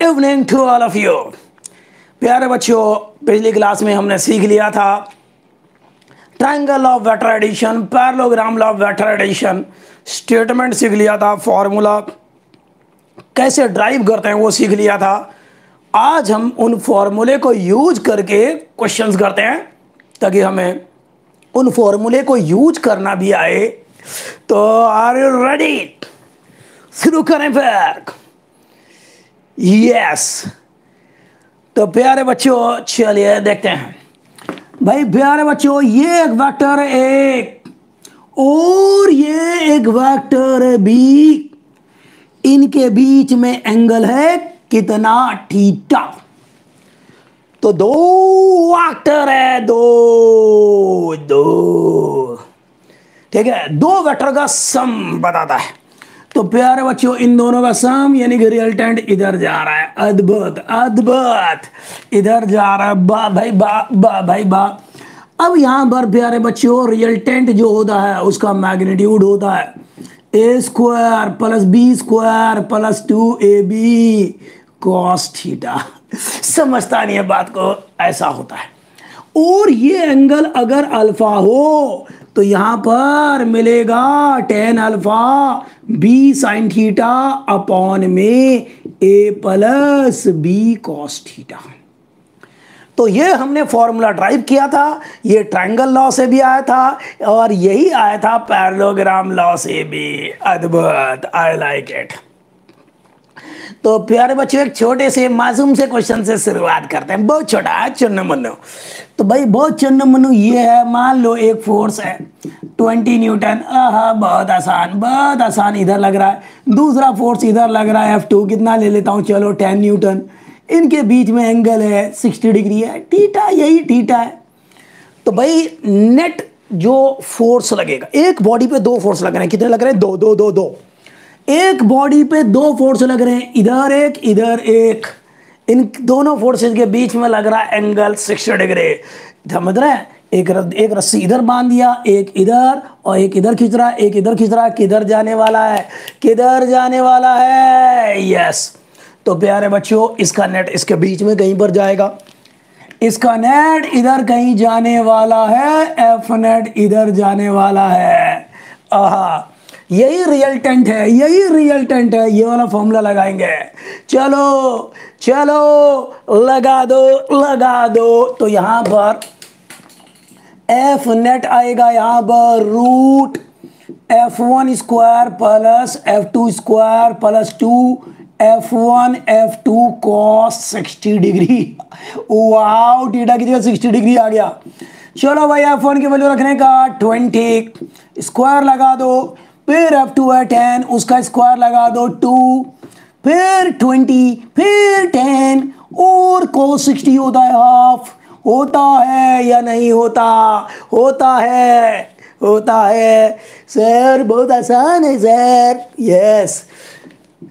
Evening to all of you. प्यारे बच्चों, पिछली क्लास में हमने सीख लिया था triangle of vector addition, parallelogram of vector addition, statement सीख लिया था, फॉर्मूला कैसे ड्राइव करते हैं वो सीख लिया था। आज हम उन फॉर्मूले को यूज करके क्वेश्चंस करते हैं ताकि हमें उन फॉर्मूले को यूज करना भी आए। तो आर यू रेडी? शुरू करें फिर। यस तो प्यारे बच्चों चलिए देखते हैं। भाई प्यारे बच्चों, ये एक वेक्टर है एक और ये एक वेक्टर है बी, इनके बीच में एंगल है कितना? थीटा। तो दो वेक्टर है, दो ठीक है, दो वेक्टर का सम बताता है। तो प्यारे बच्चों, इन दोनों का सम यानी कि रिजल्टेंट इधर जा रहा है। अद्भुत अद्भुत, इधर जा रहा है। बा भाई बा, बा भाई बा। अब यहां पर प्यारे बच्चों रिजल्टेंट जो होता है उसका मैग्नीट्यूड होता है a square plus B square plus 2ab cos theta. समझता नहीं है बात को, ऐसा होता है। और ये एंगल अगर अल्फा हो तो यहां पर मिलेगा tan alpha B sine theta upon में a plus B cos theta. तो ये हमने फॉर्मूला ड्राइव किया था, ये ट्रायंगल लॉ से भी आया था और यही आया था पैरेललोग्राम लॉ से भी। अद्भुत, आई लाइक इट। तो प्यारे बच्चों, एक छोटे से मासूम से क्वेश्चन से शुरुआत करते हैं। बहुत छोटा है, चुन्नू मुन्नू। तो भाई बहुत चुन्नू मुन्नू ये है, मान लो एक फोर्स है 20 न्यूटन। बहुत आसान, बहुत आसान। इधर लग रहा है, दूसरा फोर्स इधर लग रहा है F2, कितना ले लेता हूँ, चलो 10 न्यूटन। इनके बीच में एंगल है 60 डिग्री है, थीटा, यही थीटा है। तो भाई नेट जो फोर्स लगेगा, एक बॉडी पे दो फोर्स लग रहे हैं, कितने लग रहे हैं? दो दो दो दो। एक बॉडी पे दो फोर्स लग रहे हैं, इधर एक इधर एक। इन दोनों फोर्सेस के बीच में लग रहा है एंगल 60 डिग्री। समझ रहे हैं? एक रस्सी इधर बांध दिया, एक इधर और एक इधर खींच रहा है, एक इधर खींच रहा है। किधर जाने वाला है? किधर जाने वाला है? यस। तो प्यारे बच्चों, इसका नेट इसके बीच में कहीं पर जाएगा, इसका नेट इधर कहीं जाने वाला है, एफ नेट इधर जाने वाला है। आहा, यही रिजल्टेंट है, यही रिजल्टेंट है। ये वाला फॉर्मूला लगाएंगे। चलो चलो लगा दो, लगा दो। तो यहां पर एफ नेट आएगा यहां पर root F1 square plus F2 square plus 2 F1 F2 cos 60 degree. Wow, theta की जगह 60 डिग्री आ गया। चलो भाई, F1 की वैल्यू रखने का 20, स्क्वायर लगा दो। फिर F2 है 10, उसका स्क्वायर लगा दो 2, फिर 20, फिर 10 और cos 60 होता है हाफ। होता है या नहीं होता? होता है, होता है। सर बहुत आसान है सर। यस,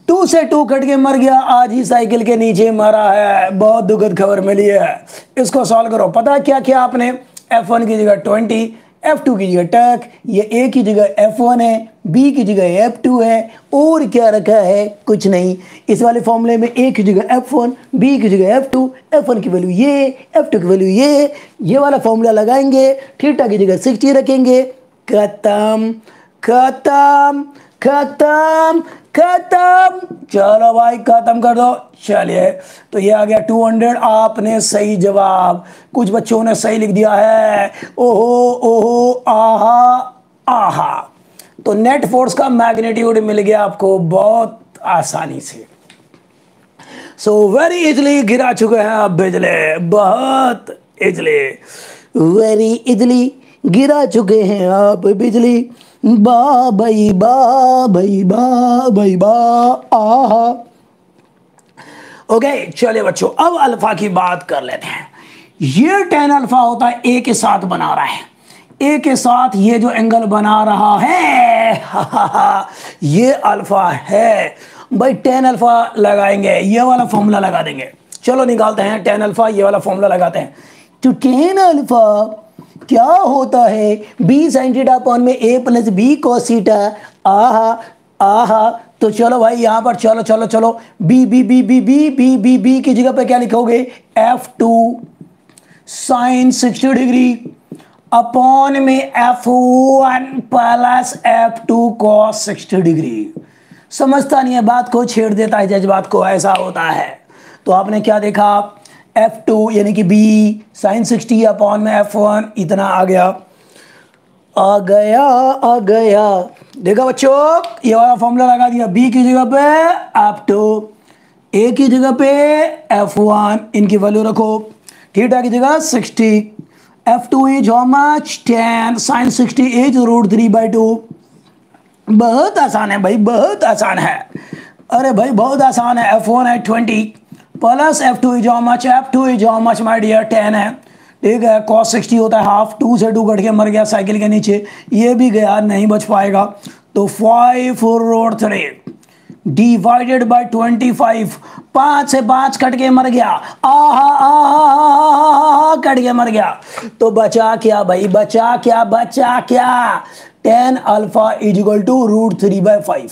2 से 2 कट के मर गया, आज ही साइकिल के नीचे मरा है। बहुत दुखद खबर मिली है। इसको सॉल्व करो। पता है क्या किया आपने? F1 की जगह 20, F2 की जगह टक, ये A की जगह F1 है, B की जगह F2 है, और क्या रखा है? कुछ नहीं। इस वाले फॉर्मूले में A की जगह F1, B की जगह F2, F1 की वैल्यू ये, F2 की वैल्यू ये वाला फॉर्मूला लगाएंगे, थीटा की जगह 60 रखेंगे। खत्म खत्म खत्म खत्म। चलो भाई खत्म कर दो। चलिए, तो ये आ गया 200। आपने सही जवाब, कुछ बच्चों ने सही लिख दिया है। ओहो ओहो, आहा आहा। तो नेट फोर्स का मैग्नीट्यूड मिल गया आपको बहुत आसानी से। सो वेरी इजली गिरा चुके हैं आप बिजली, बहुत इजली, वेरी इजली गिरा चुके हैं आप बिजली। बा भाई बा भाई बा भाई बा, आहा। ओके चलिए बच्चों, अब अल्फा की बात कर लेते हैं। ये tan अल्फा होता है, ए के साथ बना रहा है, ए के साथ ये जो एंगल बना रहा है ये अल्फा है। भाई tan अल्फा लगाएंगे, ये वाला फॉर्मूला लगा देंगे। चलो निकालते हैं tan अल्फा, ये वाला फॉर्मूला लगाते हैं। तो tan अल्फा क्या होता है? बी साइन थीटा अपॉन में ए प्लस बी कॉस थीटा। आहा आहा, तो चलो भाई यहाँ पर चलो चलो चलो, B B B B B B B B की जगह पे क्या लिखोगे, F2 साइन 60 डिग्री अपॉन में F1 plus F2 cos 60 degree. समझता नहीं है बात को, छेड़ देता है जज्बात को, ऐसा होता है। तो आपने क्या देखा, F2 यानी कि B साइन 60 अपॉन में F1, इतना आ गया आ गया आ गया। देखा बच्चों, ये वाला फॉर्मूला लगा दिया, बी की जगह पे F2, ए की जगह पे F1, इनकी वैल्यू रखो, थीटा की जगह 60, F2 is how much 10 sine 60 is √3/2। बहुत आसान है भाई, बहुत आसान है, अरे भाई बहुत आसान है। F1 है 20 plus F2 is how much, F2 is how much my dear 10 है, ठीक है। cos 60 होता है हाफ, 2 से 2 कट के मर गया साइकिल के नीचे, ये भी गया, नहीं बच पाएगा। तो 5√3 डिवाइडेड बाय 25, 5 से 5 कट के मर गया, आहा कट के मर गया। तो बचा क्या भाई, बचा क्या, बचा क्या, tan alpha is equal to √3/5।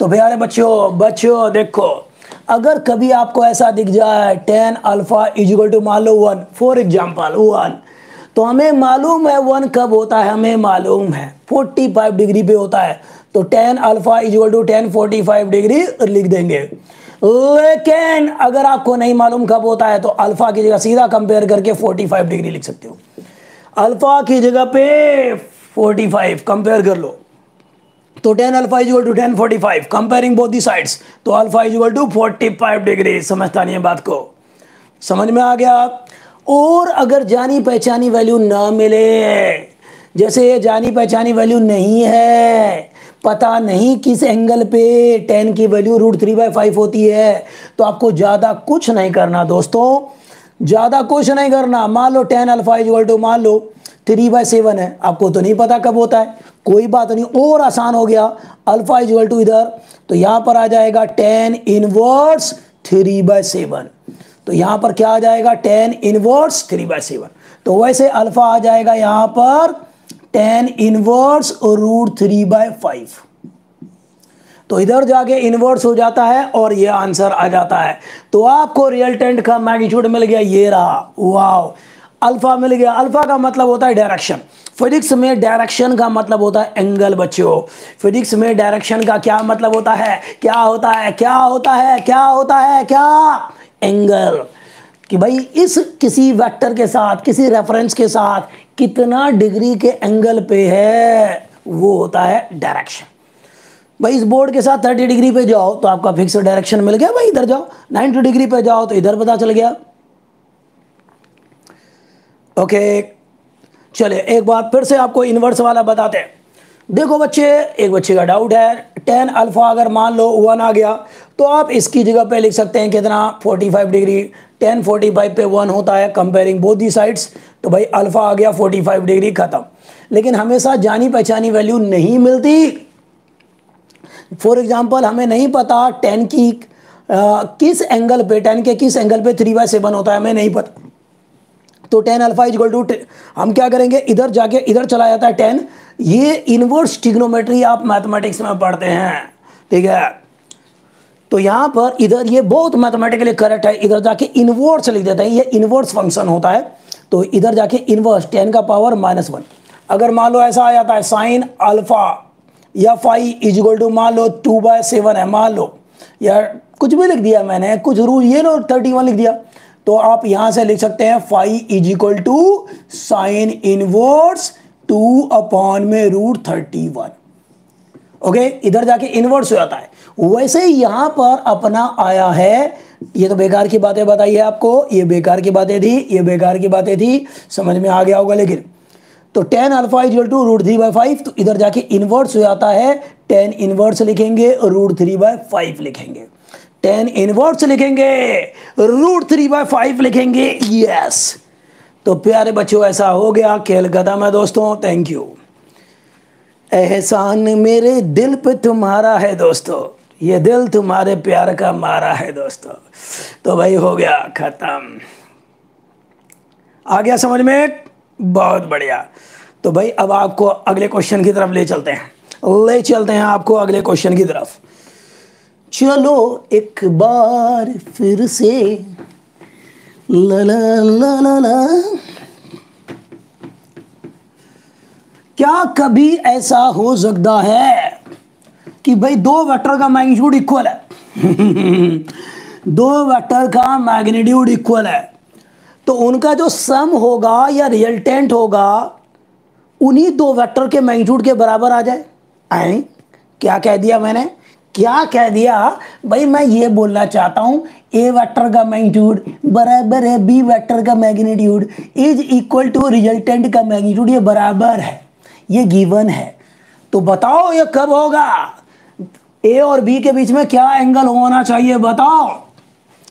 तो प्यारे बच्चों बच्चों देखो, अगर कभी आपको ऐसा दिख जाए tan alpha is equal to मान लो 1, फॉर एग्जाम्पल 1, तो हमें मालूम है 1 कब होता है, हमें मालूम है 45 डिग्री पे होता है। तो tan alpha is equal to tan 45 degree लिख देंगे। लेकिन अगर आपको नहीं मालूम कब होता है, तो अल्फा की जगह सीधा कंपेयर करके 45 डिग्री लिख सकते हो। अल्फा की जगह पे 45 कंपेयर कर लो, तो tan alpha is equal to tan 45, comparing both the sides, तो alpha is equal to 45 degree. समझता नहीं है बात को, समझ में आ गया। और अगर जानी पहचानी वैल्यू ना मिले, जैसे ये जानी पहचानी वैल्यू नहीं है, पता नहीं किस एंगल पे tan की वैल्यू √3/5 होती है, तो आपको ज़्यादा कुछ नहीं करना दोस्तों, ज़्यादा कुछ नहीं करना। मान लो tan alpha is equal to मान लो 3/7 है, आपको तो नहीं पता कब होता है, कोई बात नहीं, और आसान हो गया, अल्फा इज इक्वल टू इधर, तो यहां पर आ जाएगा tan इनवर्स 3/7। तो यहां पर क्या आ जाएगा, tan इनवर्स 3/7। तो वैसे अल्फा आ जाएगा यहां पर tan इनवर्स √3/5। तो इधर जाके इनवर्स हो जाता है और ये आंसर आ जाता है। तो आपको रिजल्टेंट का मैग्नीट्यूड मिल गया, ये रहा, वाओ, अल्फा मिल गया। अल्फा का मतलब होता है डायरेक्शन, फिजिक्स में डायरेक्शन का मतलब होता है एंगल बच्चों। फिजिक्स में डायरेक्शन का क्या मतलब होता है, क्या होता है, क्या होता है, क्या होता है, क्या, एंगल। कि भाई इस किसी वेक्टर के साथ, किसी रेफरेंस के साथ कितना डिग्री के एंगल पे है, वो होता है डायरेक्शन। भाई इस बोर्ड के साथ 30 डिग्री पे जाओ तो आपका फिक्स डायरेक्शन मिल गया, भाई इधर जाओ, 90 डिग्री पे जाओ तो इधर पता चल गया। ओके, चलिए एक बार फिर से आपको इनवर्स वाला बताते हैं। देखो बच्चे, एक बच्चे का डाउट है, tan अल्फा अगर मान लो 1 आ गया, तो आप इसकी जगह पे लिख सकते हैं कितना, 45 डिग्री। tan 45 पे 1 होता है, कंपेयरिंग बोथ दी साइड्स, तो भाई अल्फा आ गया 45 डिग्री, खत्म। लेकिन हमेशा जानी पहचानी वैल्यू नहीं मिलती। फॉर एग्जाम्पल हमें नहीं पता tan की किस एंगल पे, tan के किस एंगल पे 3/7 होता है, हमें नहीं पता। तो tan alpha is equal to, हम क्या करेंगे, इधर जाके इधर चला जाता है tan। ये इनवर्स ट्रिग्नोमेट्री आप मैथमेटिक्स में पढ़ते हैं, ठीक है। तो यहां पर इधर ये बहुत मैथमेटिकली करेक्ट है, इधर जाके इनवर्स लिख देते हैं, ये इनवर्स फंक्शन होता है। तो इधर जाके इनवर्स tan का पावर -1, अगर मान लो ऐसा आ जाता है साइन अल्फा या फाई इज इक्वल टू मान लो 2/7 है, मान लो, या कुछ भी लिख दिया मैंने, कुछ रूल, ये लो 31 लिख दिया, तो आप यहां से लिख सकते हैं phi is equal to sine inverse 2/√31। Okay, इधर जाके इनवर्स हो जाता है। वैसे ही यहां पर अपना आया है, ये तो बेकार की बातें बताई है आपको, ये बेकार की बातें थी, ये बेकार की बातें थी, समझ में आ गया होगा। लेकिन तो tan alpha is equal to √3/5, तो इधर जाके इनवर्स हो जाता है, tan इनवर्स लिखेंगे, √3/5 लिखेंगे, tan इनवर्स लिखेंगे, √3/5 लिखेंगे, यस। तो प्यारे बच्चों ऐसा हो गया, खेल खत्म है दोस्तों, थैंक यू। एहसान मेरे दिल पे तुम्हारा है दोस्तों, ये दिल तुम्हारे प्यार का मारा है दोस्तों। तो भाई हो गया खत्म, आ गया समझ में, बहुत बढ़िया। तो भाई अब आपको अगले क्वेश्चन की तरफ ले चलते हैं। ले चलते हैं आपको अगले क्वेश्चन की तरफ। चलो एक बार फिर से ला ला ला ला ला। क्या कभी ऐसा हो सकता है कि भाई दो वेक्टर का मैग्नीट्यूड इक्वल है दो वेक्टर का मैग्नीट्यूड इक्वल है, तो उनका जो सम होगा या रिजल्टेंट होगा उन्हीं दो वेक्टर के मैग्नीट्यूड के बराबर आ जाए। आए क्या कह दिया मैंने, क्या कह दिया भाई, मैं ये बोलना चाहता हूं ए वेक्टर का मैग्नीट्यूड बराबर है बी वेक्टर का magnitude is equal to resultant का मैग्नीट्यूड, ये बराबर है, ये गिवन है। तो बताओ ये कब होगा, ए और बी के बीच में क्या एंगल होना चाहिए बताओ।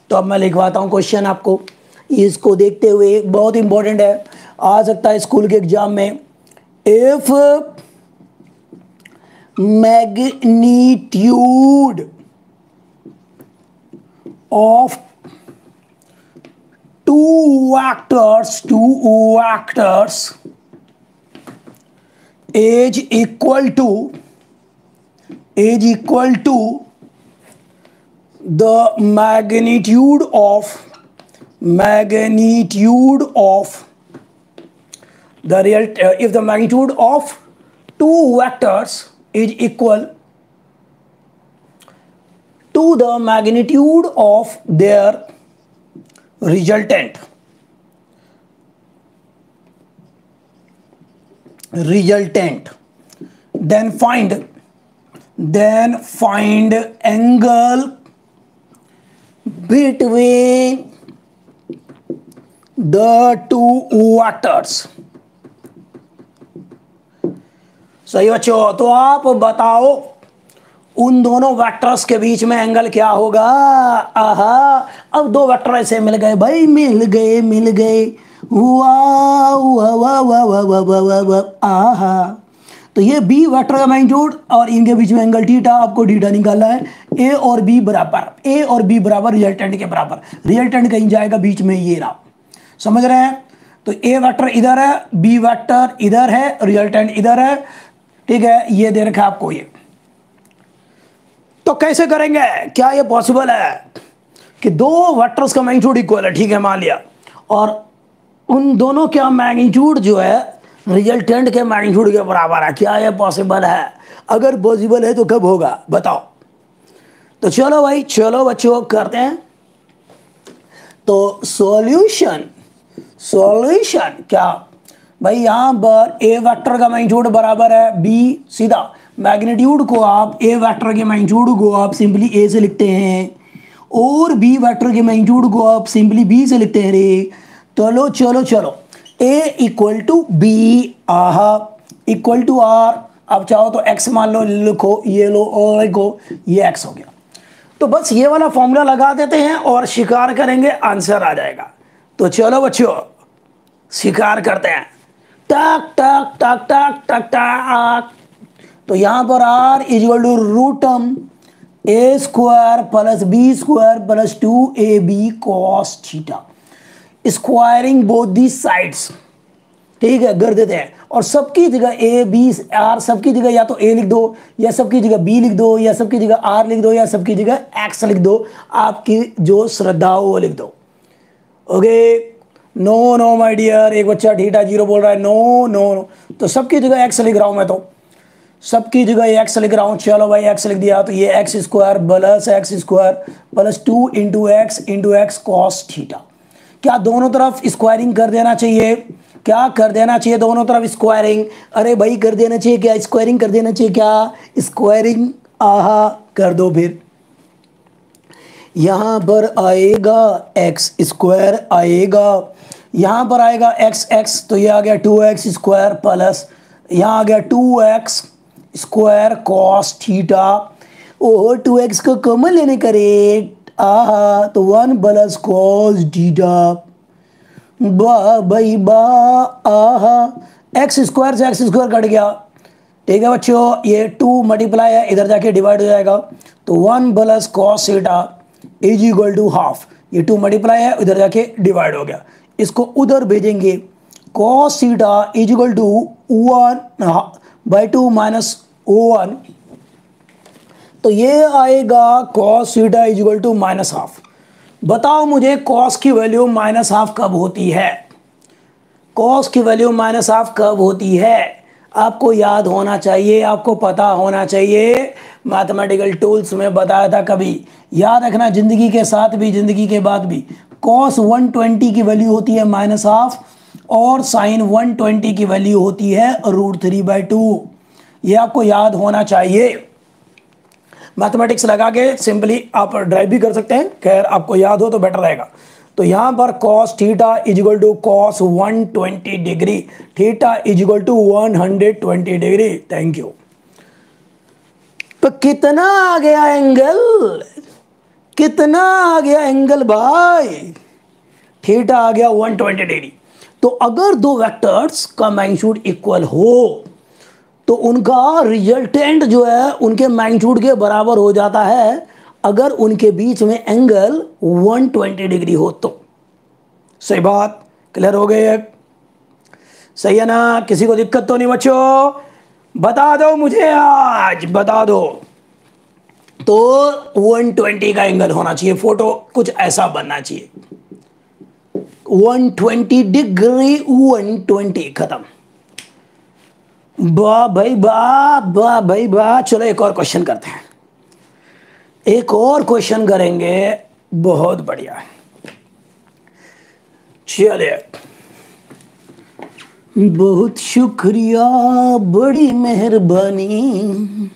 तो अब मैं लिखवाता हूं क्वेश्चन आपको, इसको देखते हुए बहुत इंपॉर्टेंट है, आ सकता है स्कूल के एग्जाम में। If magnitude of two vectors is equal to the magnitude of the real if the magnitude of two vectors is equal to the magnitude of their resultant then find angle between the two vectors। सही बच्चों, तो आप बताओ उन दोनों vectors के बीच में angle क्या होगा। आहा, अब दो वेक्टर ऐसे मिल गए भाई, मिल गए वाह वाह वाह वाह वाह वाह वाह वाह वाह आहा। तो ये बी वेक्टर का मैग्नीट्यूड और इनके बीच में एंगल थीटा, आपको थीटा निकालना है। ए और बी बराबर रिजल्टेंट के बराबर, रिजल्टेंट कहीं जाएगा बीच में, ये रहा, समझ रहे हैं। तो ए वेक्टर इधर है, बी वेक्टर इधर है, रिजल्टेंट इधर है, ठीक है, ये दे रखा आपको ये। तो कैसे करेंगे, क्या ये पॉसिबल है कि दो वेक्टर्स का मैग्नीट्यूड इक्वल है, ठीक है, मान लिया, और उन दोनों का मैग्नीट्यूड जो है रिजल्टेंट के मैग्नीट्यूड के बराबर है, क्या ये पॉसिबल है। अगर पॉसिबल है तो कब होगा बताओ। तो चलो भाई, चलो बच्चों करते हैं। तो सॉल्यूशन क्या भाई, यहां पर ए वेक्टर का मैग्नीट्यूड बराबर है बी, सीधा मैग्नीट्यूड को आप ए वेक्टर के मैग्नीट्यूड को आप सिंपली ए से लिखते हैं और बी वेक्टर के मैग्नीट्यूड को आप सिंपली बी से लिखते हैं रे। चलो ए इक्वल टू बी, आहा, इक्वल टू आर, अब चाहो तो एक्स मान लो, लिखो, ये लो और लिखो, ये एक्स हो गया। तो बस ये वाला फॉर्मूला लगा देते हैं और शिकार करेंगे, आंसर आ जाएगा। तो चलो बच्चों शिकार करते हैं, टक टक टक टक टक टक। तो यहां पर R equal to root a square plus B square plus 2ab cos theta, squaring both the sides, ठीक है, कर देते हैं। और सबकी जगह ए बी आर, सबकी जगह या तो ए लिख दो, या सबकी जगह बी लिख दो, या सबकी जगह आर लिख दो, या सबकी जगह एक्स लिख दो, आपकी जो श्रद्धा हो वो लिख दो। ओके, नो माय डियर, एक बच्चा थीटा 0 बोल रहा है, नो, तो सबकी जगह एक्स लिख रहा हूं मैं, तो सबकी जगह एक्स लिख रहा हूं। चलो भाई एक्स लिख दिया, तो ये x square plus x square plus 2 into x cos theta. क्या दोनों तरफ स्क्वायरिंग कर देना चाहिए, क्या कर देना चाहिए दोनों तरफ स्क्वायरिंग, अरे भाई कर देना चाहिए, क्या स्क्वायरिंग कर देना चाहिए, क्या स्क्वायरिंग, आहा कर दो। फिर यहां पर आएगा एक्स स्क्वायर, आएगा यहां पर आएगा एक्स, तो ये आ गया 2x स्क्वायर प्लस यहां आ गया 2x स्क्वायर कॉस थीटा, ओह 2x को कॉमन लेने का रेट, आहा, तो 1 प्लस कॉस थीटा, बा भाई बा, आहा, एक्स स्क्वायर से एक्स स्क्वायर कट गया, ठीक है बच्चों, ये 2 मल्टीप्लाई है, इधर जाके डिवाइड हो जाएगा, तो 1 plus cos theta is equal to half, ये 2 मल्टीप्लाई है, इधर जाके डिवाइड हो गया, इसको उधर भेजेंगे, cos theta is equal to 1/2 minus 1, तो ये आएगा cos theta is equal to -half. बताओ मुझे cos की वैल्यू -हाफ कब होती है? cos की वैल्यू -हाफ कब होती है? आपको याद होना चाहिए, आपको पता होना चाहिए। मैथमेटिकल टूल्स में बताया था, कभी याद रखना, जिंदगी के साथ भी जिंदगी के बाद भी। cos 120 की वैल्यू होती है -हाफ और sin 120 की वैल्यू होती है √3/2। ये आपको याद होना चाहिए। मैथमेटिक्स लगा के सिंपली आप ड्राइव भी कर सकते हैं, खैर आपको याद हो तो बेटर रहेगा। तो यहां पर cos theta is equal to cos 120 degree, theta is equal to 120 degree. Thank you. तो कितना आ गया एंगल? कितना आ गया एंगल भाई? थीटा आ गया 120 डिग्री। तो अगर दो वेक्टर्स का मैग्नीट्यूड इक्वल हो तो उनका रिजल्टेंट जो है उनके मैग्नीट्यूड के बराबर हो जाता है, अगर उनके बीच में एंगल 120 डिग्री हो तो। सही बात, क्लियर हो गई है? सही है ना? किसी को दिक्कत तो नहीं बच्चों? बता दो मुझे, आज बता दो। तो 120 का एंगल होना चाहिए, फोटो कुछ ऐसा बनना चाहिए। 120 डिग्री, 120, खत्म। वाह भाई वाह, वाह भाई वाह। चलो एक और क्वेश्चन करते हैं, एक और क्वेश्चन करेंगे। बहुत बढ़िया, चलिए। बहुत शुक्रिया, बड़ी मेहरबानी,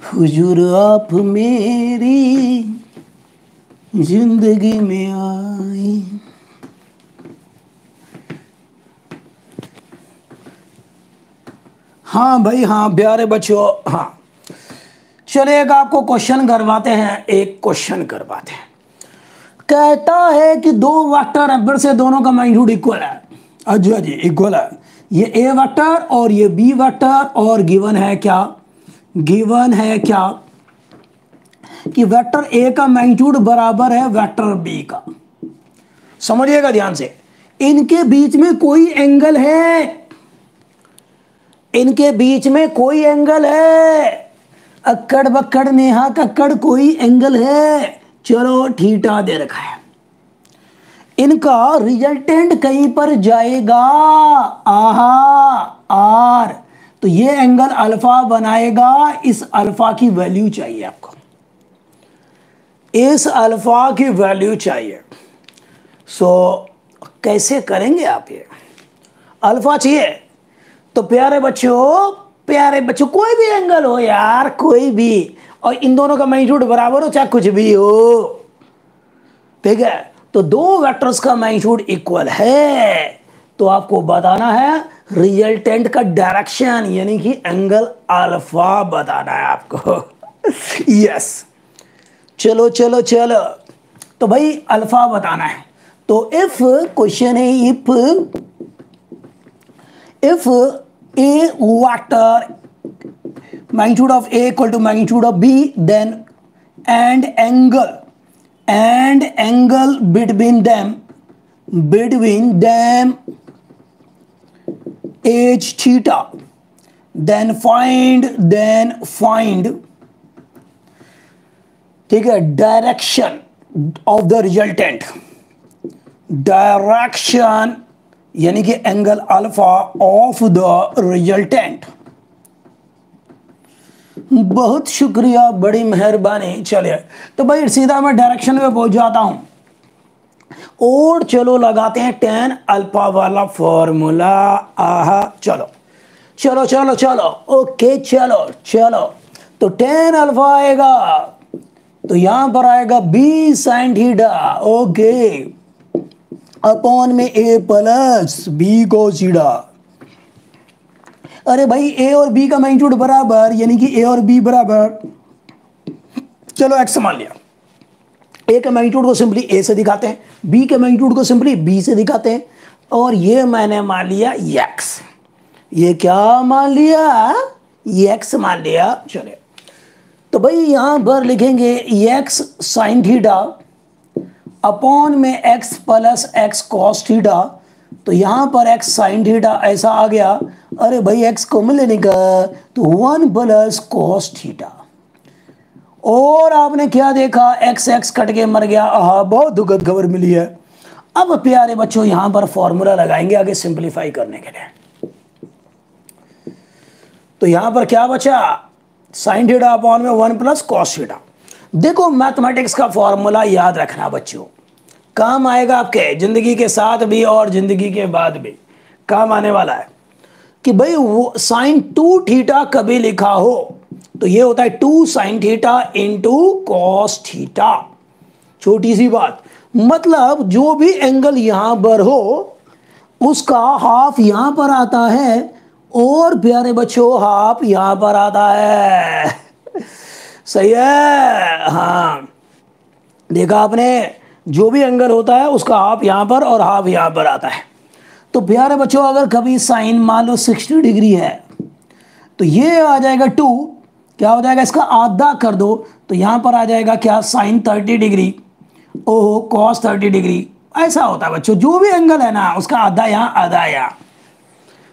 हुजूर आप मेरी जिंदगी में आई। हाँ भाई हाँ, प्यारे बच्चों, हाँ चलिए एक आपको क्वेश्चन करवाते हैं, एक क्वेश्चन करवाते हैं। कहता है कि दो वेक्टर एम्पर से दोनों का मैग्नीट्यूड इक्वल है। अच्छा जी, इक्वल है। ये ए वेक्टर और ये बी वेक्टर, और गिवन है क्या? गिवन है क्या कि वेक्टर ए का मैग्नीट्यूड बराबर है वेक्टर बी का। समझिएगा ध्यान से, इनके बीच में कोई एंगल है, इनके बीच में कोई एंगल है। अक्कड़ बक्कड़ नेहा कक्कड़, कोई एंगल है। चलो थीटा दे रखा है, इनका रिजल्टेंट कहीं पर जाएगा, आहा आर, तो ये एंगल अल्फा बनाएगा। इस अल्फा की वैल्यू चाहिए आपको, इस अल्फा की वैल्यू चाहिए। सो कैसे करेंगे आप? ये अल्फा चाहिए तो प्यारे बच्चों, प्यारे बच्चों, कोई भी एंगल हो यार, कोई भी, और इन दोनों का मैग्नीट्यूड बराबर हो चाहे कुछ भी हो, ठीक है? तो दो वेक्टर्स का मैग्नीट्यूड इक्वल है तो आपको बताना है रिजल्टेंट का डायरेक्शन, यानी कि एंगल अल्फा बताना है आपको। यस, चलो चलो चलो, तो भाई अल्फा बताना है। तो इफ क्वेश्चन है, if A vector magnitude of A equal to magnitude of B, then and angle between them h theta, then find ठीक है, direction of the resultant, direction यानी कि angle alpha of the resultant. बहुत शुक्रिया, बड़ी मेहरबानी। चलिए तो भाई सीधा मैं डायरेक्शन में पहुंच जाता हूं, और चलो लगाते हैं tan अल्फा वाला फॉर्मूला। आहा, चलो चलो चलो चलो, ओके चलो चलो। तो tan अल्फा आएगा, तो यहां पर आएगा b sin theta, okay, upon में a plus b cos theta. अरे भाई ए और बी का मैग्नीट्यूड बराबर, यानी कि ए और बी बराबर, चलो एक्स मान लिया। ए के मैग्नीट्यूड को सिंपली ए से दिखाते हैं, बी के मैग्नीट्यूड को सिंपली बी से दिखाते हैं, और ये मैंने मान लिया एक्स। ये क्या मान लिया? एक्स मान लिया। चले तो भाई यहां पर लिखेंगे एक्स साइन थीटा अपॉन में x plus x cos theta, तो यहां पर x साइन थीटा ऐसा आ गया। अरे भाई x कॉमन लेने का, तो 1 प्लस कॉस थीटा। और आपने क्या देखा, x x कट के मर गया। बहुत दुखद खबर मिली है। अब प्यारे बच्चों यहां पर फॉर्मूला लगाएंगे आगे सिंप्लीफाई करने के लिए। तो यहां पर क्या बचा, साइन थीटा अपॉन में 1 प्लस कॉस थीटा। देखो मैथमेटिक्स का फॉर्मूला याद रखना बच्चों, काम आएगा आपके जिंदगी के साथ भी और जिंदगी के बाद भी काम आने वाला है। कि भाई वो साइन 2 थीटा कभी लिखा हो तो ये होता है 2 sine theta into cos theta. छोटी सी बात, मतलब जो भी एंगल यहां पर हो उसका हाफ यहां पर आता है और प्यारे बच्चों हाफ यहां पर आता है। सही है, हाँ देखा आपने, जो भी एंगल होता है उसका हाफ यहां पर और हाफ यहां पर आता है। तो प्यारे बच्चों अगर कभी साइन मान लो 60 डिग्री है तो ये आ जाएगा 2, क्या हो जाएगा इसका आधा कर दो तो यहां पर आ जाएगा क्या, साइन 30 डिग्री, ओहो कॉस 30 डिग्री। ऐसा होता है बच्चों, जो भी एंगल है ना उसका आधा यहां आधा यहाँ।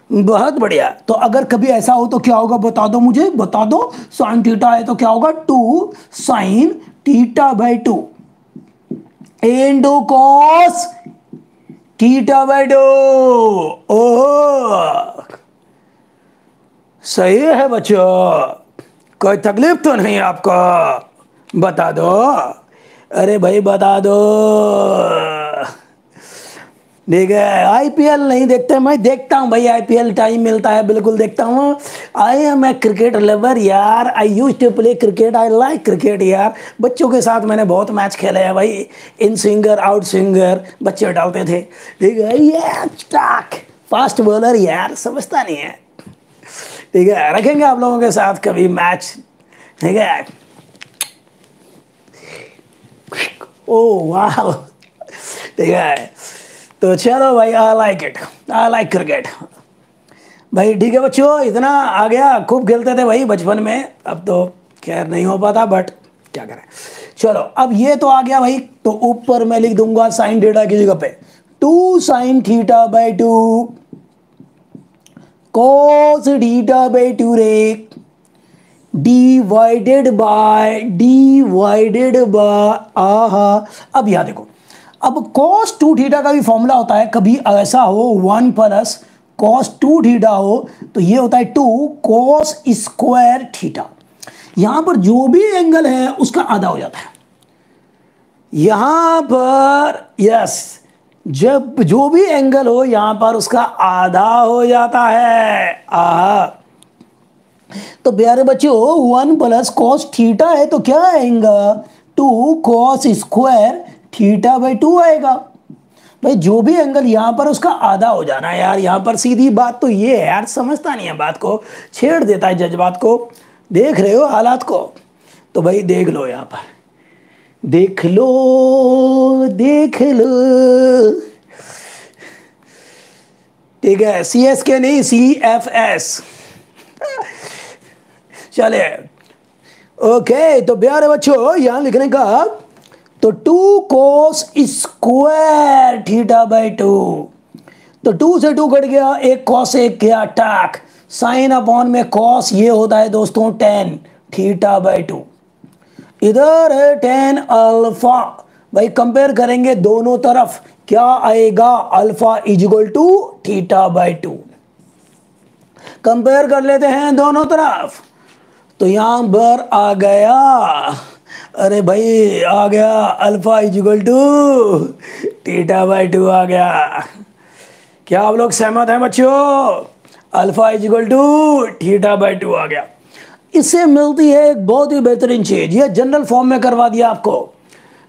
बहुत बढ़िया। तो अगर कभी ऐसा हो तो क्या होगा बता दो, मुझे बता दो। साइन थीटा है तो क्या होगा, 2 sine theta by 2 into cos theta by 2। ओह सही है बच्चों, कोई तकलीफ तो नहीं आपको, बता दो। अरे भाई बता दो। ठीक है, आईपीएल नहीं देखते, मैं देखता हूँ भाई आईपीएल, टाइम मिलता है बिल्कुल देखता हूँ। I am a cricket lover यार, I use to play cricket, I like cricket यार। बच्चों के साथ मैंने बहुत मैच खेले हैं भाई, इन स्विंगर आउट स्विंगर बच्चे डालते थे। ठीक है, ये स्टाक फास्ट बॉलर यार, समझता नहीं है। ठीक है, रखेंगे आप लोगों के साथ कभी मैच। ठीक है, ओ वाह, ठीक है। तो चलो भाई, I like it, I like cricket भाई। ठीक है बच्चों, इतना आ गया, खूब खेलते थे भाई बचपन में, अब तो खैर नहीं हो पाता, बट क्या करें। चलो अब ये तो आ गया भाई, तो ऊपर मैं लिख दूंगा साइन थीटा की जगह पे 2 sine theta by 2 cos theta by 2 रे, डिवाइडेड बाय आहा। अब यहां देखो, अब cos 2 थीटा का भी फॉर्मूला होता है, कभी ऐसा हो 1 प्लस cos 2 थीटा हो तो ये होता है 2 cos स्क्वायर थीटा। यहां पर जो भी एंगल है उसका आधा हो जाता है यहां पर, यस, जब जो भी एंगल हो यहां पर उसका आधा हो जाता है। आहा, तो प्यारे बच्चों 1 प्लस कॉस थीटा है तो क्या आएगा, 2 कॉस स्क्वायर थीटा बाई 2 आएगा। भाई जो भी एंगल यहां पर उसका आधा हो जाना है यार, यहां पर सीधी बात तो ये है यार, समझता नहीं है बात को, छेड़ देता है जज्बात को। देख रहे हो हालात को, तो भाई देख लो यहां पर, देख लो देख लो। ठीक है, CSK नहीं CFS। चले ओके, तो प्यारे बच्चों यहां लिखने का, तो 2 कोस स्क्वायर थीटा बाई 2, तो 2 से 2 कट गया, एक कॉस एक गया टाक, साइन अपॉन में कॉस ये होता है दोस्तों tan थीटा बाई 2, इधर है tan अल्फा। भाई कंपेयर करेंगे दोनों तरफ, क्या आएगा, alpha is equal to theta by 2। Compare कर लेते हैं दोनों तरफ, तो यहां पर आ गया, अरे भाई आ गया alpha is equal to theta by 2 आ गया। क्या आप लोग सहमत हैं बच्चों, alpha is equal to theta by 2 आ गया। इससे मिलती है एक बहुत ही बेहतरीन चीज, ये जनरल फॉर्म में करवा दिया आपको।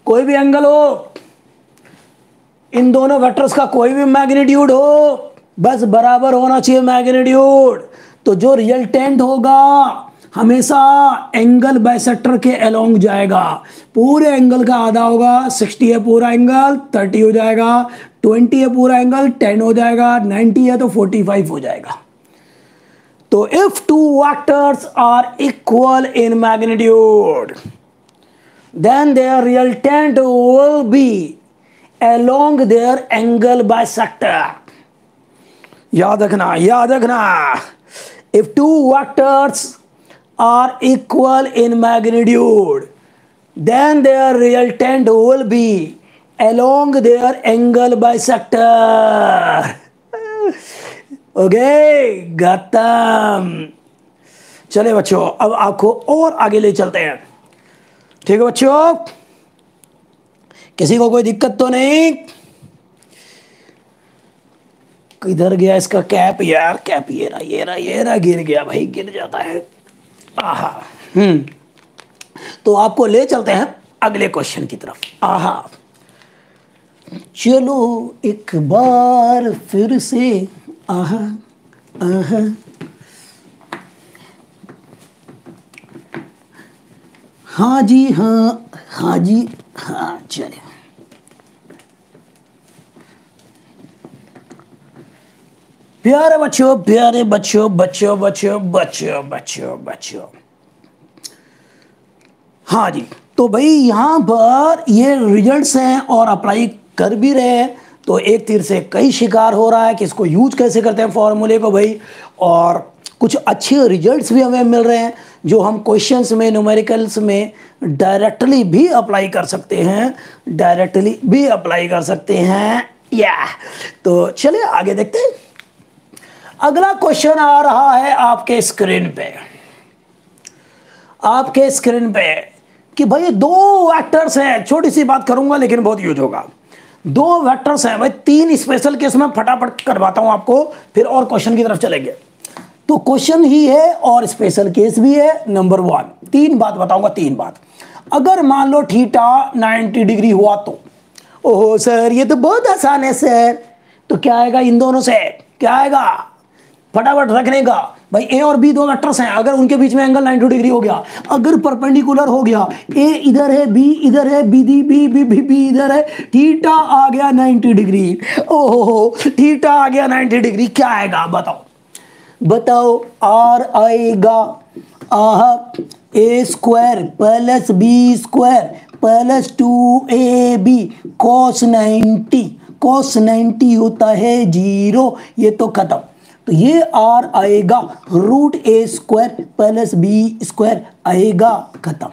कोई भी एंगल हो, इन दोनों वेक्टर्स का कोई भी मैग्नीट्यूड हो, बस बराबर होना चाहिए मैग्नीट्यूड। तो जो रिजल्टेंट होगा हमेशा एंगल बाइसेक्टर के अलोंग जाएगा, पूरे एंगल का आधा होगा। 60 है पूरा एंगल 30 हो जाएगा, 20 है पूरा एंगल 10 हो जाएगा, 90 है तो 45 हो जाएगा। तो if two vectors are equal in magnitude then their resultant will be along their angle bisector। याद रखना, याद रखना। If two vectors are equal in magnitude then their resultant will be along their angle bisector. Okay Gautam. चले बच्चों, अब आपको और आगे ले चलते हैं। ठीक है बच्चों, किसी को कोई दिक्कत तो नहीं? किधर गया इसका कैप यार? कैप ये रहा, ये रहा, ये रहा, गिर गया भाई, गिर जाता है। आहा। तो आपको ले चलते हैं अगले क्वेश्चन की तरफ। आहा, चलो एक बार फिर से। आहा आहा, हाँ जी हाँ, हाँ जी हाँ, चले। प्यारे बच्चों, प्यारे बच्चों, बच्चों बच्चों बच्चों बच्चों बच्चों, हाँ जी। तो भाई यहाँ पर ये रिजल्ट्स हैं और अप्लाई कर भी रहे हैं, तो एक तीर से कई शिकार हो रहा है कि इसको यूज कैसे करते हैं फॉर्मूले को भाई। और कुछ अच्छे रिजल्ट्स भी हमें मिल रहे हैं जो हम क्वेश्चंस में, न्यूमेरिकल्स में डायरेक्टली भी अप्लाई कर सकते हैं, डायरेक्टली भी अप्लाई कर सकते हैं। या तो चलिए आगे देखते हैं। अगला क्वेश्चन आ रहा है आपके स्क्रीन पे, आपके स्क्रीन पे, कि भाई दो वेक्टर्स हैं। छोटी सी बात करूंगा लेकिन बहुत यूज होगा। दो वेक्टर्स हैं भाई, तीन स्पेशल केस में फटाफट करवाता हूं आपको, फिर और क्वेश्चन की तरफ चलेंगे। तो क्वेश्चन ही है और स्पेशल केस भी है। नंबर 1, तीन बात बताऊंगा, तीन बात। अगर मान लो थीटा 90 डिग्री हुआ तो, ओहो सर ये तो बहुत आसान है सर। तो क्या आएगा इन दोनों से? क्या आएगा? फटाफट रखने का भाई। ए और बी दो वेक्टर्स हैं, अगर उनके बीच में एंगल 90 डिग्री हो गया, अगर परपेंडिकुलर हो गया, ए इधर है, बी इधर है, B B B B B इधर है, थीटा आ गया 90 डिग्री। ओहो, थीटा आ गया 90 डिग्री, क्या आएगा बताओ? बताओ। आर आएगा a square plus B square plus 2ab cos 90। cos 90 होता है 0, ये तो खत्म। तो ये आर आएगा रूट ए स्क्वायर प्लस बी स्क्वायर आएगा, खत्म।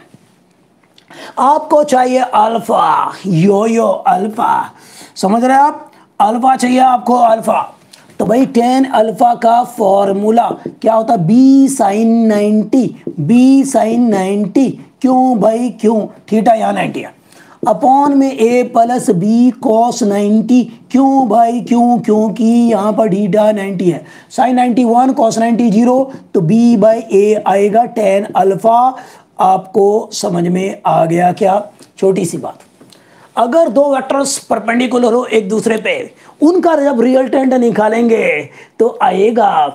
आपको चाहिए अल्फा, यो अल्फा, समझ रहे हैं आप? अल्फा चाहिए आपको, अल्फा। तो भाई tan अल्फा का फॉर्मूला क्या होता है? B sine 90, B sine 90। क्यों भाई क्यों? थीटा यहाँ 90 है, अपॉन में a प्लस बी कॉस 90। क्यों भाई क्यों? क्योंकि यहाँ पर थीटा 90 है, साइन 91 कॉस 90 0, तो b बाई ए आएगा tan अल्फा। आपको समझ में आ गया क्या? छोटी सी बात। अगर दो वेक्टर्स परपेंडिकुलर हो एक दूसरे पे, उनका जब रिजल्टेंट निकालेंगे तो आएगा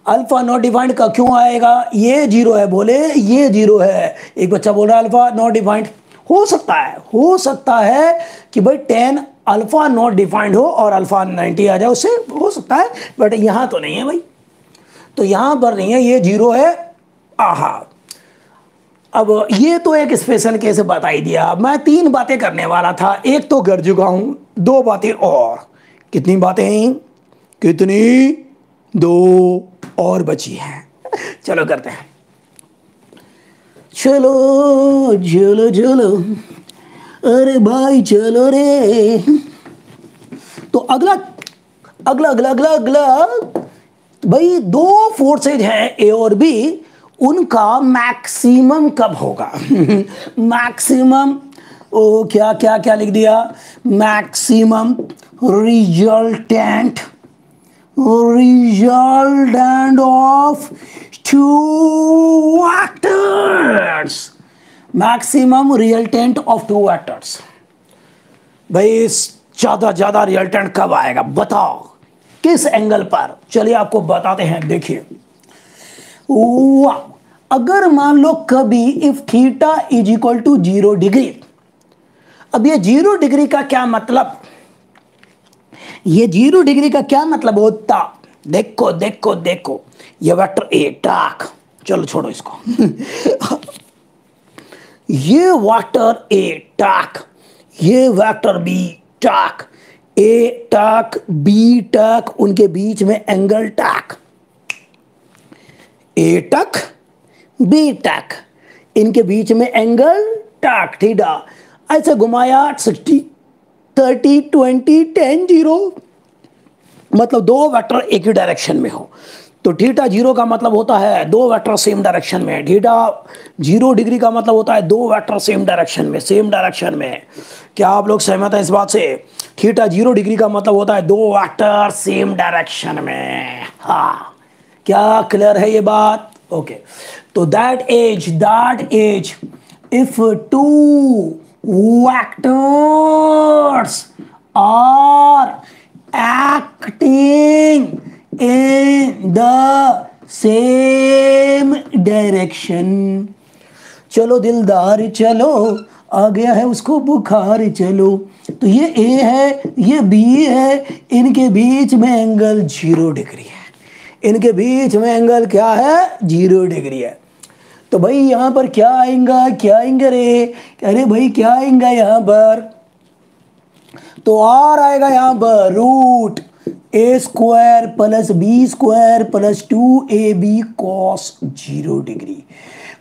अल्फा नॉट डिफाइंड का। क्यों आएगा? ये 0 है, बोले ये 0 है। एक बच्चा बोल रहा है अल्फा नॉट डिफाइंड। हो सकता है कि भाई tan अल्फा नॉट डिफाइंड हो और अल्फा 90 आ जाए, उससे हो सकता है, बट यहां तो नहीं है भाई। तो यहां पर नहीं है, ये 0 है। आहा, अब ये तो एक स्पेशल केस बता ही दिया। मैं तीन बातें करने वाला था, एक तो कर चुका हूं, दो बातें और। कितनी बातें? कितनी? दो और बची हैं। चलो करते हैं। चलो चलो चलो, अरे भाई चलो रे। तो अगला अगला अगला अगला अगला भाई, दो फोर्सेज हैं ए और बी, उनका मैक्सिमम कब होगा? मैक्सिमम, ओ क्या क्या क्या लिख दिया? Maximum resultant, resultant of two vectors, maximum resultant of two vectors. भाई ज्यादा रिजल्टेंट कब आएगा बताओ, किस एंगल पर? चलिए आपको बताते हैं, देखिए। अगर मान लो कभी if theta is equal to 0 degree, अब ये 0 डिग्री का क्या मतलब? ये 0 डिग्री का क्या मतलब होता? देखो देखो देखो, ये वेक्टर ए टाक, चलो छोड़ो इसको। ये वेक्टर ए टाक, ये वेक्टर बी टाक, ए टक बी टक, उनके बीच में एंगल टक, ए टक बी टक, इनके बीच में एंगल टक थीटा। ऐसे घुमाया 60 30 20 10 0, मतलब दो वेक्टर एक ही डायरेक्शन में हो तो थीटा 0 का मतलब होता है दो वेक्टर सेम डायरेक्शन में। थीटा 0 डिग्री का मतलब होता है दो वेक्टर सेम डायरेक्शन में, सेम डायरेक्शन में। क्या आप लोग सहमत हैं इस बात से? थीटा 0 डिग्री का मतलब होता है दो वेक्टर सेम डायरेक्शन में। हाँ, क्या क्लियर है ये बात? ओके, तो that as if two vectors are acting in the same direction। चलो दिलदार चलो, आ गया है उसको बुखार चलो। तो ये ए है, ये बी है, इनके बीच में एंगल 0 डिग्री है, इनके बीच में एंगल क्या है? 0 डिग्री है। तो भाई यहां पर क्या आएगा, क्या आएंगे रे? अरे भाई क्या आएगा यहां पर? तो आर आएगा यहां पर रूट ए square plus B square plus 2ab cos 0 degree,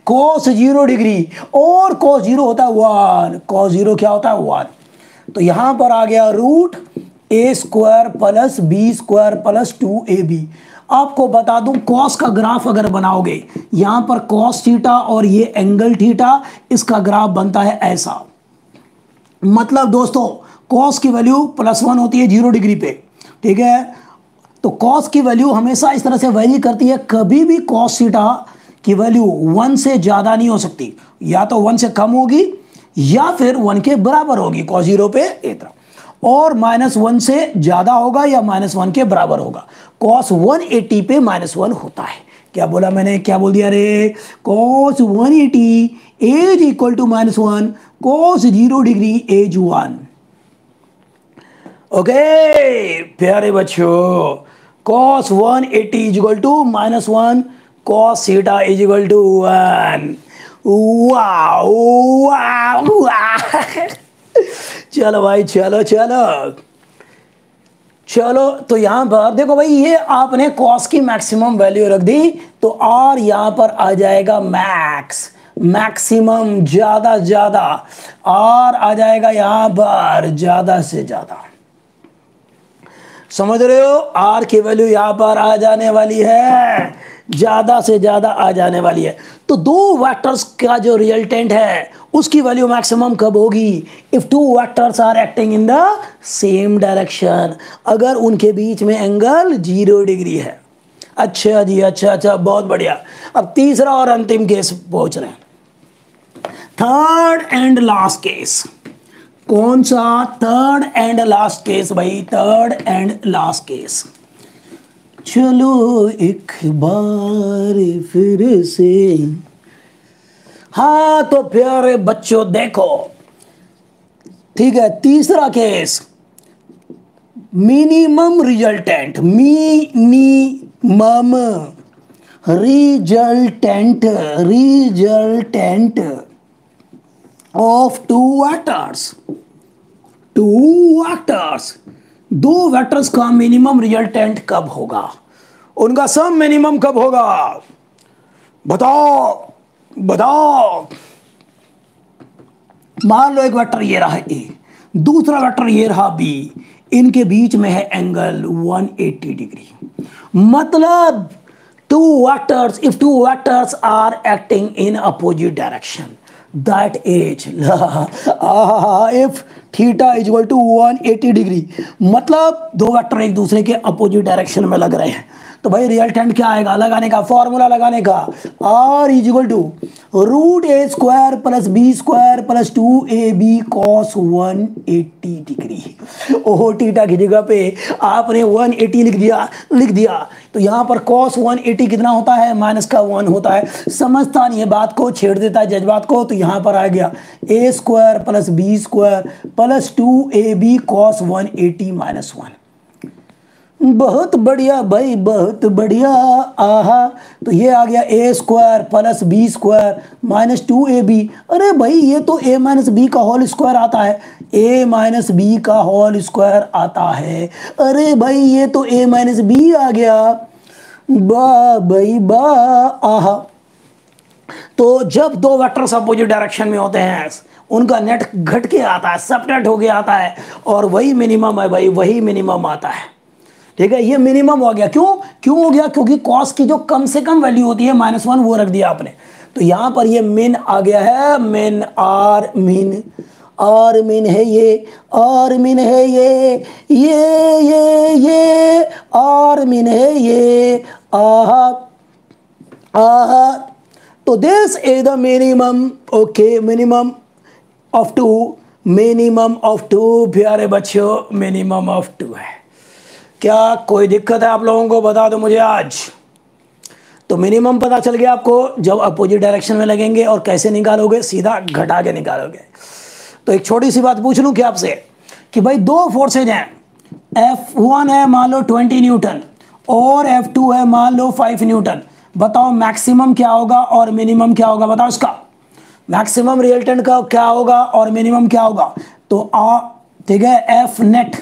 cos 0 degree. और कॉस 0 होता है 1, कॉस 0 क्या होता है? 1। तो यहां पर आ गया रूट ए square plus B square plus 2ab। आपको बता दूं, कॉस का ग्राफ अगर बनाओगे, यहां पर कॉस थीटा और ये एंगल थीटा, इसका ग्राफ बनता है ऐसा। मतलब दोस्तों, कॉस की वैल्यू +1 होती है 0 डिग्री पे, ठीक है? तो कॉस की वैल्यू हमेशा इस तरह से वेरी करती है, कभी भी कॉस थीटा की वैल्यू 1 से ज्यादा नहीं हो सकती, या तो 1 से कम होगी या फिर 1 के बराबर होगी कॉस 0 पे इतना, और -1 से ज्यादा होगा या -1 के बराबर होगा। कॉस 180 पे -1 होता है। क्या बोला मैंने, क्या बोल दिया रे? Cos 180 is equal to -1, cos 0 degree is 1। Okay प्यारे बच्चों, cos 180 is equal to -1, cos theta is equal to 1। वाह वाह वाह। चलो भाई, चलो चलो चलो। तो यहां पर देखो भाई, ये आपने कॉस की मैक्सिमम वैल्यू रख दी, तो और यहां पर आ जाएगा मैक्स, मैक्सिमम ज्यादा ज्यादा, और आ जाएगा यहां पर ज्यादा से ज्यादा। समझ रहे हो? आर की वैल्यू यहां पर आ जाने वाली है, ज्यादा से ज्यादा आ जाने वाली है। तो दो वेक्टर्स का जो रिजल्टेंट है उसकी वैल्यू मैक्सिमम कब होगी? If two vectors are acting in the same direction, अगर उनके बीच में एंगल 0 डिग्री है। अच्छा जी, अच्छा अच्छा, बहुत बढ़िया। अब तीसरा और अंतिम केस पहुंच रहे हैं, थर्ड एंड लास्ट केस। कौन सा? थर्ड एंड लास्ट केस भाई, थर्ड एंड लास्ट केस। चलो एक बार फिर से। हाँ तो प्यारे बच्चों देखो, ठीक है, तीसरा case, minimum resultant, minimum resultant, resultant of two vectors, two vectors, दो वेक्टर्स का मिनिमम रिजल्टेंट कब होगा? उनका सम मिनिमम कब होगा? बताओ बताओ। मान लो एक वेक्टर ये रहा ए, दूसरा वेक्टर ये रहा बी, इनके बीच में है एंगल 180 डिग्री। मतलब two vectors, if two vectors are acting in opposite direction, that is if theta is equal to 180 degree, मतलब दो वेक्टर एक दूसरे के अपोजिट डायरेक्शन में लग रहे हैं। तो भाई रिजल्टेंट क्या आएगा? लगाने का फॉर्मूला लगाने का, R is equal to root A square plus B square plus 2ab cos 180 degree. ओहो, थीटा की जगह पे आपने 180 लिख दिया। तो यहां पर कॉस 180 कितना होता है? माइनस का 1 होता है। समझता नहीं है बात को, छेड़ देता है जज्बात को। तो यहां पर आ गया a square plus B square plus 2ab cos 180 -1। बहुत बढ़िया भाई, बहुत बढ़िया। आहा, तो ये आ गया a square plus B square minus 2ab। अरे भाई ये तो a माइनस बी का होल स्क्वायर आता है, a माइनस बी का होल स्क्वायर आता है। अरे भाई ये तो a माइनस बी आ गया, वाह भाई वाह। आहा, तो जब दो वेक्टर्स अपोजिट डायरेक्शन में होते हैं उनका नेट घट के आता है, सबनेट होके आता है, और वही मिनिमम है भाई, वही मिनिमम आता है। ठीक है, ये मिनिमम हो गया। क्यों क्यों हो गया? क्योंकि कॉस की जो कम से कम वैल्यू होती है -1 वो रख दिया आपने। तो यहां पर ये मिन आ गया है, मिन आर मिन, आर मिन है ये, आर मिन है ये आर मिन है ये। आहा आहा, तो this is the minimum. Okay, minimum of two, minimum of two प्यारे बच्चों, मिनिमम ऑफ टू है। क्या कोई दिक्कत है आप लोगों को? बता दो मुझे आज। तो मिनिमम पता चल गया आपको, जब अपोजिट डायरेक्शन में लगेंगे। और कैसे निकालोगे? सीधा घटा के निकालोगे। तो एक छोटी सी बात पूछ लूं क्या आपसे, कि भाई दो फोर्सेज हैं, F1 है मान लो 20 न्यूटन और F2 है मान लो 5 न्यूटन। बताओ मैक्सिमम क्या होगा और मिनिमम क्या होगा? बताओ इसका मैक्सिमम रिजल्टेंट का क्या होगा और मिनिमम क्या होगा? तो ठीक है, एफ नेट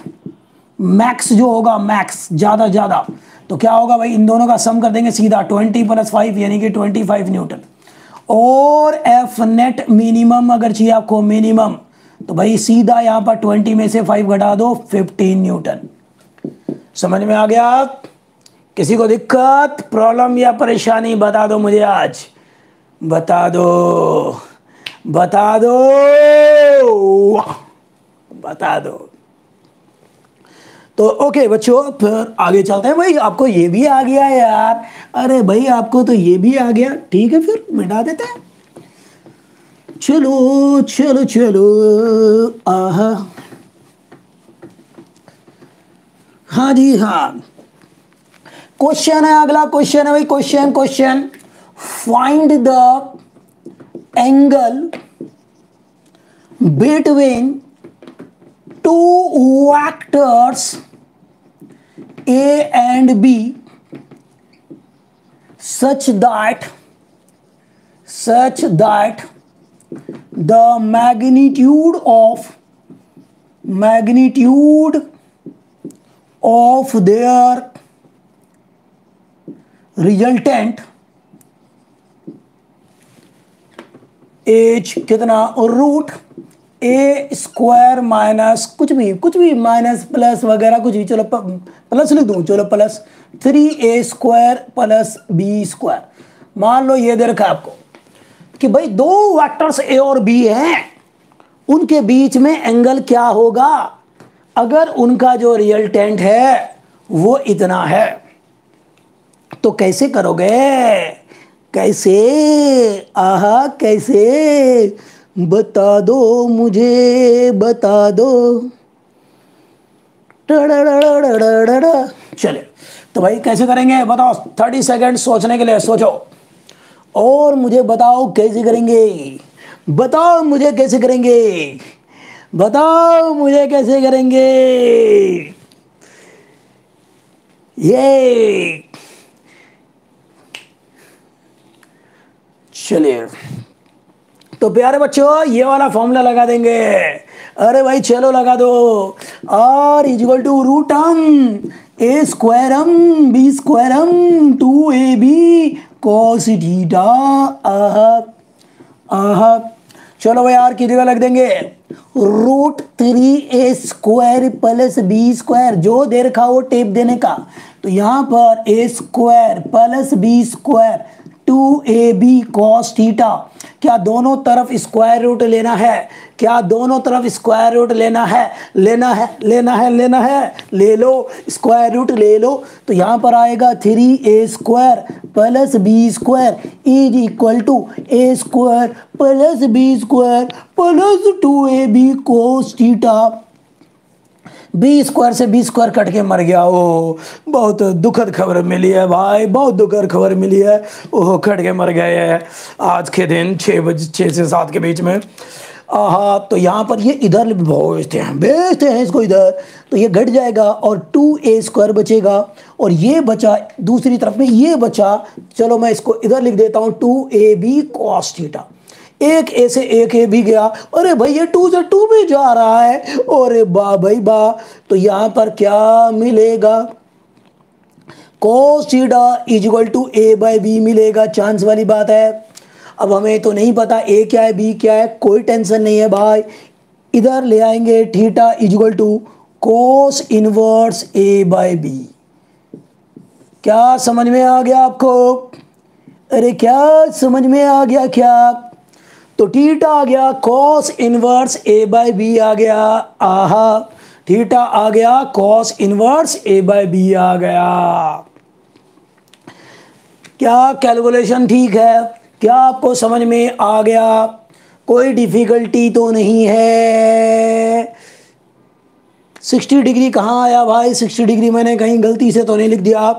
मैक्स जो होगा, मैक्स ज्यादा, तो क्या होगा भाई? इन दोनों का सम कर देंगे सीधा, 20 + 5 यानी कि 25 न्यूटन। और एफ नेट मिनिमम अगर चाहिए आपको, मिनिमम, तो भाई सीधा यहां पर 20 में से 5 घटा दो, 15 न्यूटन। समझ में आ गया? किसी को दिक्कत, प्रॉब्लम या परेशानी? बता दो मुझे आज, बता दो, बता दो, बता दो। तो ओके बच्चों, फिर आगे चलते हैं। भाई आपको ये भी आ गया यार, अरे भाई आपको तो ये भी आ गया, ठीक है फिर मिटा देते हैं। चलो चलो चलो, आहा, हाँ जी हाँ। क्वेश्चन है, अगला क्वेश्चन है भाई, question find the angle between two vectors A and B such that the magnitude of their resultant is कितना? रूट ए स्क्वायर माइनस कुछ भी माइनस प्लस वगैरह कुछ भी, चलो प्लस लिख दूं, चलो plus 3a square plus B square. मान लो ये दे रखा है आपको कि भाई दो वेक्टर्स ए और बी हैं, उनके बीच में एंगल क्या होगा अगर उनका जो रिजल्टेंट है वो इतना है। तो कैसे करोगे? कैसे? आहा, कैसे? बता दो मुझे, बता दो। चले, तो भाई कैसे करेंगे बताओ? 30 सेकंड सोचने के लिए सोचो, और मुझे बताओ कैसे करेंगे, बताओ मुझे कैसे करेंगे, बताओ मुझे कैसे करेंगे। ये चलिए, तो प्यारे बच्चों ये वाला फॉर्मूला लगा देंगे। अरे भाई चलो लगा दो, R = √A स्क्वायरम B स्क्वायरम 2AB cos theta. आहा, चलो भाई R की जगह लग देंगे √3A square plus B square, जो दे रखा वो टेप देने का। तो यहां पर A square plus B square 2AB cos theta. क्या दोनों तरफ स्क्वायर रूट लेना है? क्या दोनों तरफ स्क्वायर रूट लेना है? लेना है, ले लो, स्क्वायर रूट ले लो। तो यहां पर आएगा 3A square plus B square = A square plus B square plus 2AB cos theta. B square से बी स्क्वायर कट के मर गया। ओ बहुत दुखद खबर मिली है भाई, बहुत दुखद खबर मिली है। ओह कट के मर गए हैं आज के दिन 6 से 7 के बीच में। आहा, तो यहाँ पर ये इधर भेजते हैं इसको इधर, तो ये घट जाएगा और 2a² बचेगा, और ये बचा दूसरी तरफ में, ये बचा, चलो मैं इसको इधर लिख देता हूँ 2ab cos थीटा। एक ए से एक ए भी गया, अरे भाई ये 2 से 2 भी जा रहा है, अरे वाह भाई वाह। तो यहाँ पर क्या मिलेगा, cos theta equal to a/b मिलेगा, चांस वाली बात है। अब हमें तो नहीं पता a क्या है b क्या है, कोई टेंशन नहीं है भाई, इधर ले आएंगे theta equal to cos inverse a/b। क्या समझ में आ गया आपको, अरे क्या समझ में आ गया क्या, तो थीटा आ गया cos इनवर्स a/b आ गया, आहा, थीटा आ गया cos इनवर्स a/b आ गया। क्या कैलकुलेशन ठीक है, क्या आपको समझ में आ गया, कोई डिफिकल्टी तो नहीं है। 60 डिग्री कहाँ आया भाई, 60 डिग्री मैंने कहीं गलती से तो नहीं लिख दिया,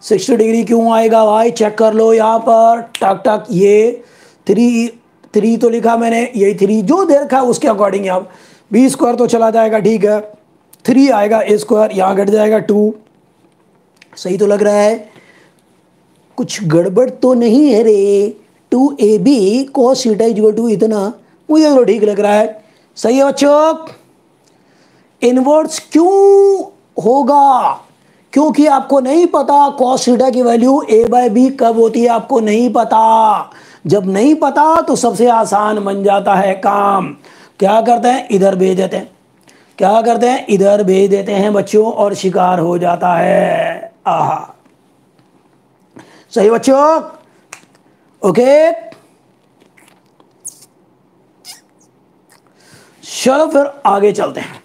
60 डिग्री क्यों आएगा भाई, चेक कर लो यहाँ पर, टक टक, ये 3 तो लिखा मैंने, यही 3 जो दे रखा है उसके अकॉर्डिंग, अब b² तो चला जाएगा, ठीक है, 3 आएगा a², यहाँ घट जाएगा 2, सही तो लग रहा है, कुछ गड़बड़ तो नहीं है रे, 2ab cos theta equal to इतना, मुझे तो ठीक लग रहा है, सही है बच्चों। इनवर्स क्यों होगा, क्योंकि आपको नहीं पता cos थीटा की वैल्यू a/b कब होती है, आपको नहीं पता, जब नहीं पता तो सबसे आसान बन जाता है काम, क्या करते हैं इधर भेज देते हैं, क्या करते हैं इधर भेज देते हैं बच्चों, और शिकार हो जाता है, आहा, सही बच्चों, ओके। चलो फिर आगे चलते हैं।